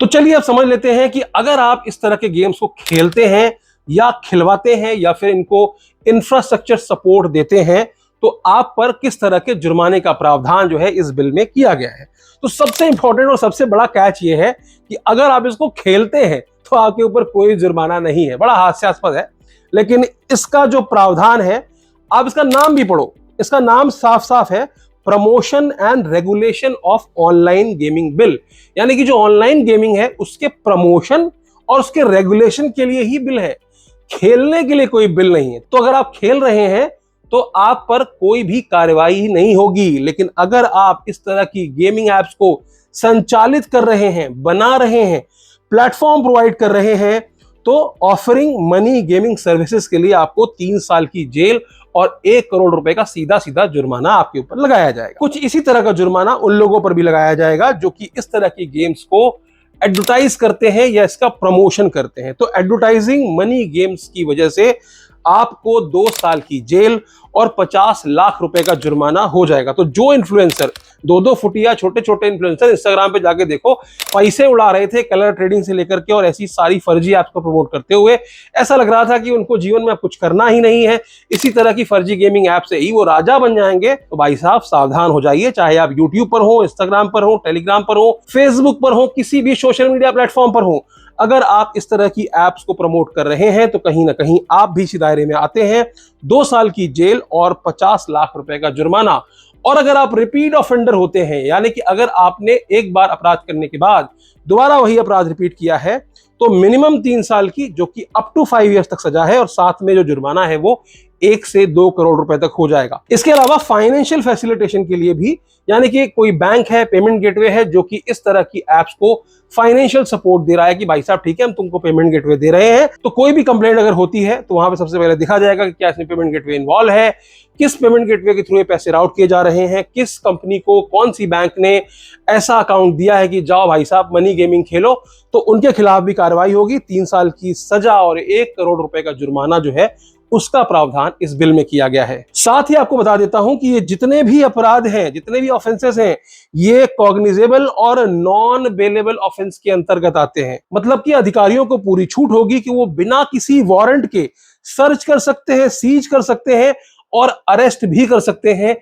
तो चलिए अब समझ लेते हैं कि अगर आप इस तरह के गेम्स को खेलते हैं या खिलवाते हैं या फिर इनको इंफ्रास्ट्रक्चर सपोर्ट देते हैं तो आप पर किस तरह के जुर्माने का प्रावधान जो है इस बिल में किया गया है। तो सबसे इंपॉर्टेंट और सबसे बड़ा कैच ये है कि अगर आप इसको खेलते हैं तो आपके ऊपर कोई जुर्माना नहीं है। बड़ा हास्यास्पद है, लेकिन इसका जो प्रावधान है, आप इसका नाम भी पढ़ो, इसका नाम साफ साफ है, promotion and regulation of online gaming bill. यानी कि जो ऑनलाइन गेमिंग है उसके प्रमोशन और उसके रेगुलेशन के लिए ही बिल है, खेलने के लिए कोई बिल नहीं है। तो अगर आप खेल रहे हैं तो आप पर कोई भी कार्रवाई नहीं होगी, लेकिन अगर आप इस तरह की गेमिंग एप्स को संचालित कर रहे हैं, बना रहे हैं, प्लेटफॉर्म प्रोवाइड कर रहे हैं, तो ऑफरिंग मनी गेमिंग सर्विसेज के लिए आपको 3 साल की जेल और 1 करोड़ रुपए का सीधा सीधा जुर्माना आपके ऊपर लगाया जाएगा। कुछ इसी तरह का जुर्माना उन लोगों पर भी लगाया जाएगा जो कि इस तरह की गेम्स को एडवर्टाइज करते हैं या इसका प्रमोशन करते हैं। तो एडवर्टाइजिंग मनी गेम्स की वजह से आपको 2 साल की जेल और 50 लाख रुपए का जुर्माना हो जाएगा। तो जो इन्फ्लुएंसर, 2-2 फुटिया छोटे छोटे इन्फ्लुएंसर इंस्टाग्राम पे जाके देखो, पैसे उड़ा रहे थे कलर ट्रेडिंग से लेकर के और ऐसी सारी फर्जी ऐप्स को प्रमोट करते हुए, ऐसा लग रहा था कि उनको जीवन में अब कुछ करना ही नहीं है, इसी तरह की फर्जी गेमिंग ऐप से ही वो राजा बन जाएंगे। तो भाई साहब सावधान हो जाइए, चाहे आप यूट्यूब पर हो, इंस्टाग्राम पर हो, टेलीग्राम पर हो, फेसबुक पर हो, किसी भी सोशल मीडिया प्लेटफॉर्म पर हो, अगर आप इस तरह की एप्स को प्रमोट कर रहे हैं तो कहीं ना कहीं आप भी इसी दायरे में आते हैं। 2 साल की जेल और 50 लाख रुपए का जुर्माना। और अगर आप रिपीट ऑफेंडर होते हैं, यानी कि अगर आपने एक बार अपराध करने के बाद दोबारा वही अपराध रिपीट किया है, तो मिनिमम 3 साल की, जो कि अप टू 5 इयर्स तक सजा है, और साथ में जो जुर्माना है वो 1 से 2 करोड़ रुपए तक हो जाएगा। इसके अलावा फाइनेंशियल फैसिलिटेशन के लिए भी, यानी कि कोई बैंक है, पेमेंट गेटवे है जो कि इस तरह की एप्स को फाइनेंशियल सपोर्ट दे रहा है कि भाई साहब ठीक है हम तुमको पेमेंट गेटवे दे रहे हैं, तो कोई भी कंप्लेंट अगर होती है तो वहां पे सबसे पहले दिखा जाएगा कि क्या इसमें पेमेंट गेटवे इन्वॉल्व है, किस पेमेंट गेटवे के थ्रू ये पैसे राउट किए जा रहे हैं, किस कंपनी को कौन सी बैंक ने ऐसा अकाउंट दिया है कि जाओ भाई साहब मनी गेमिंग खेलो, तो उनके खिलाफ भी कार्रवाई होगी। 3 साल की सजा और 1 करोड़ रुपए का जुर्माना जो है उसका प्रावधान इस बिल में किया गया है। साथ ही आपको बता देता हूं कि ये जितने भी अपराध हैं, जितने भी ऑफेंसेस हैं, ये कॉग्निजेबल और नॉन बेलेबल ऑफेंस के अंतर्गत आते हैं। मतलब कि अधिकारियों को पूरी छूट होगी कि वो बिना किसी वारंट के सर्च कर सकते हैं, सीज कर सकते हैं और अरेस्ट भी कर सकते हैं